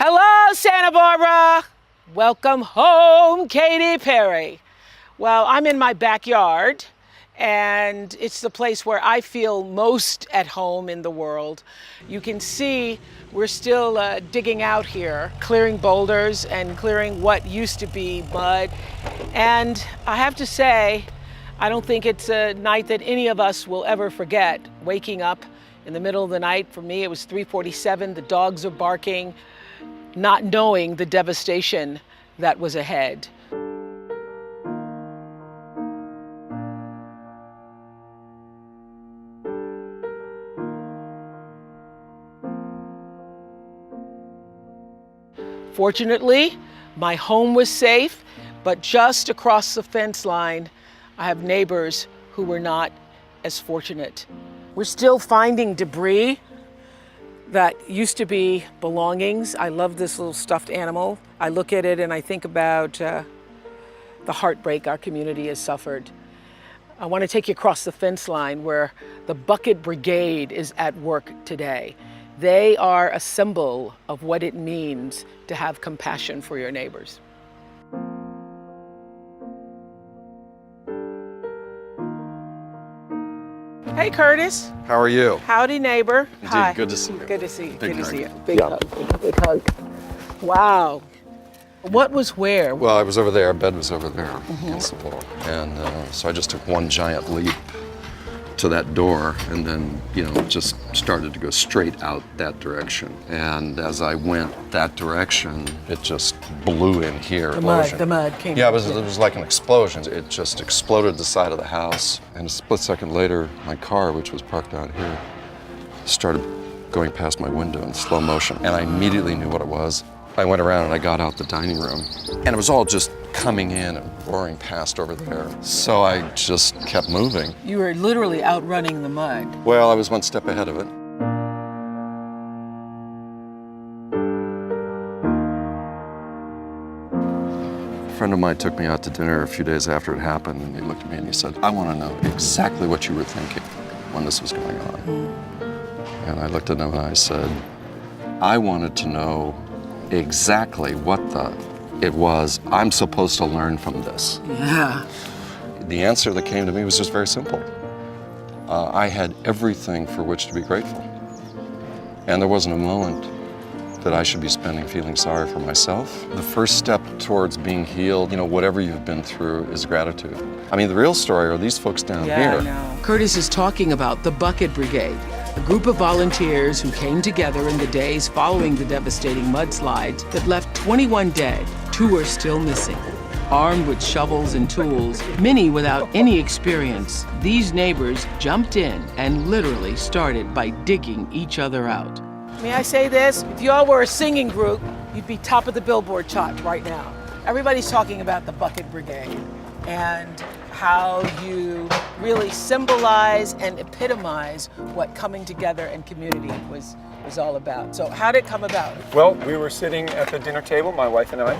Hello, Santa Barbara. Welcome home, Katy Perry. Well, I'm in my backyard, and it's the place where I feel most at home in the world. You can see we're still digging out here, clearing boulders and clearing what used to be mud. And I have to say, I don't think it's a night that any of us will ever forget. Waking up in the middle of the night, for me it was 3:47, the dogs are barking, not knowing the devastation that was ahead. Fortunately, my home was safe, but just across the fence line, I have neighbors who were not as fortunate. We're still finding debris that used to be belongings. I love this little stuffed animal. I look at it and I think about the heartbreak our community has suffered. I want to take you across the fence line where the Bucket Brigade is at work today. They are a symbol of what it means to have compassion for your neighbors. Hey, Curtis. How are you? Howdy, neighbor. Indeed, Hi. good to see you. Good to see you. Big Good to see you. hug. Big Yeah. hug. Big hug. Wow. What was where? Well, I was over there. Our bed was over there against the wall. And so I just took one giant leap to that door and then, just started to go straight out that direction. And as I went that direction, it just blew in here. The mud came. Yeah, it was like an explosion. It just exploded the side of the house. And a split second later, my car, which was parked out here, started going past my window in slow motion. And I immediately knew what it was. I went around and I got out the dining room, and it was all just coming in and roaring past over there. So I just kept moving. You were literally outrunning the mud. Well, I was one step ahead of it. A friend of mine took me out to dinner a few days after it happened, and he looked at me and he said, "I want to know exactly what you were thinking when this was going on." And I looked at him and I said, "I wanted to know exactly what it was I'm supposed to learn from this." Yeah. The answer that came to me was just very simple. I had everything for which to be grateful. And there wasn't a moment that I should be spending feeling sorry for myself. The first step towards being healed, whatever you've been through, is gratitude. I mean, the real story are these folks down here. I know. Curtis is talking about the Bucket Brigade, a group of volunteers who came together in the days following the devastating mudslides that left 21 dead. 2 are still missing. Armed with shovels and tools, many without any experience, these neighbors jumped in and literally started by digging each other out. May I say this? If y'all were a singing group, you'd be top of the Billboard chart right now. Everybody's talking about the Bucket Brigade and how you really symbolize and epitomize what coming together and community was all about. So how did it come about? Well, we were sitting at the dinner table, my wife and I,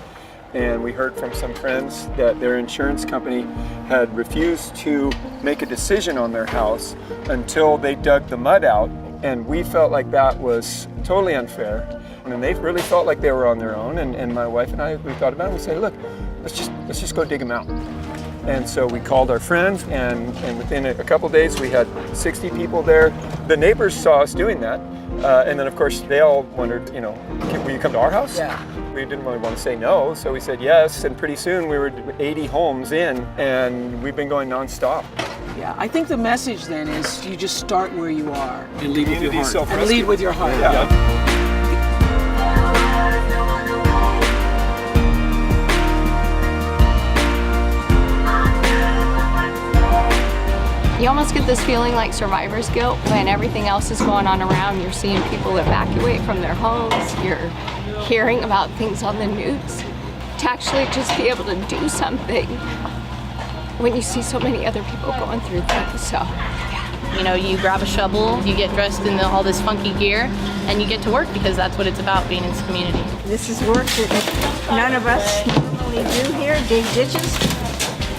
and we heard from some friends that their insurance company had refused to make a decision on their house until they dug the mud out, and we felt like that was totally unfair. And they really felt like they were on their own, and my wife and I, we thought about it, and we said, look, let's just go dig them out. And so we called our friends, and within a couple days we had 60 people there. The neighbors saw us doing that, and then of course they all wondered, will you come to our house? Yeah. We didn't really want to say no, so we said yes, and pretty soon we were 80 homes in, and we've been going nonstop. Yeah, I think the message then is you just start where you are. And lead with your heart. And lead with your heart. Yeah. You almost get this feeling like survivor's guilt when everything else is going on around. You're seeing people evacuate from their homes. You're hearing about things on the news. To actually just be able to do something when you see so many other people going through things. So, yeah. You grab a shovel, you get dressed in all this funky gear, and you get to work because that's what it's about, being in this community. This is work that none of us normally do here, dig ditches.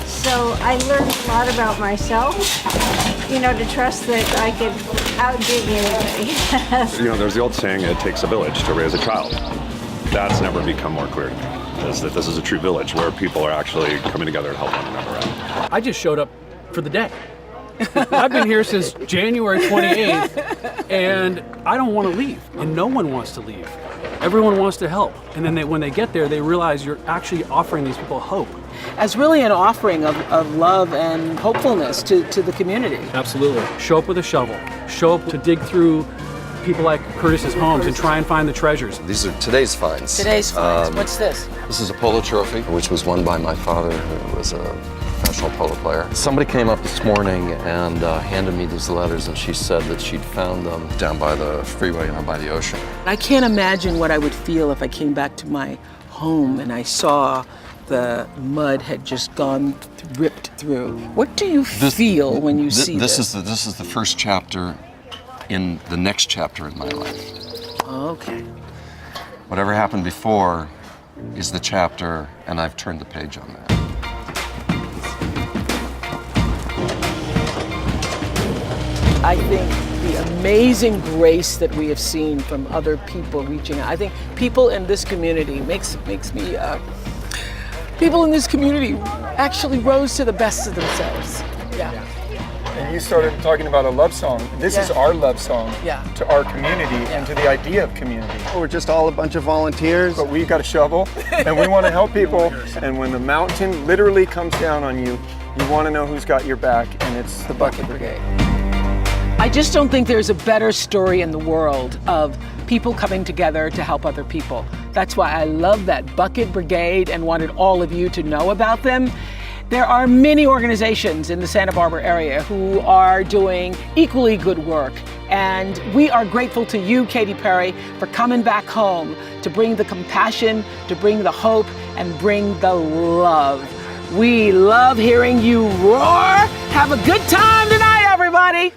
So I learned a lot about myself, to trust that I could outdig anybody. There's the old saying, it takes a village to raise a child. That's never become more clear to me, is that this is a true village where people are actually coming together to help one another out. I just showed up for the day. I've been here since January 28th, and I don't want to leave, and no one wants to leave. Everyone wants to help, and then when they get there, they realize you're actually offering these people hope. As really an offering of love and hopefulness to the community. Absolutely. Show up with a shovel. Show up to dig through people like Curtis's homes and try and find the treasures. These are today's finds. Today's finds. What's this? This is a polo trophy, which was won by my father, who was a professional polo player. Somebody came up this morning and handed me these letters, and she said that she'd found them down by the freeway, by the ocean. I can't imagine what I would feel if I came back to my home and I saw the mud had just ripped through. What do you feel when you see this? This is the first chapter in the next chapter in my life. Okay. Whatever happened before is the chapter, and I've turned the page on that. I think the amazing grace that we have seen from other people reaching out. I think people in this community makes me. People in this community actually rose to the best of themselves. Yeah. And you started talking about a love song. This is our love song to our community and to the idea of community. We're just all a bunch of volunteers. But we've got a shovel, and we want to help people. And when the mountain literally comes down on you, you want to know who's got your back, and it's the Bucket Brigade. I just don't think there's a better story in the world of people coming together to help other people. That's why I love that Bucket Brigade and wanted all of you to know about them. There are many organizations in the Santa Barbara area who are doing equally good work. And we are grateful to you, Katy Perry, for coming back home to bring the compassion, to bring the hope, and bring the love. We love hearing you roar. Have a good time tonight, everybody.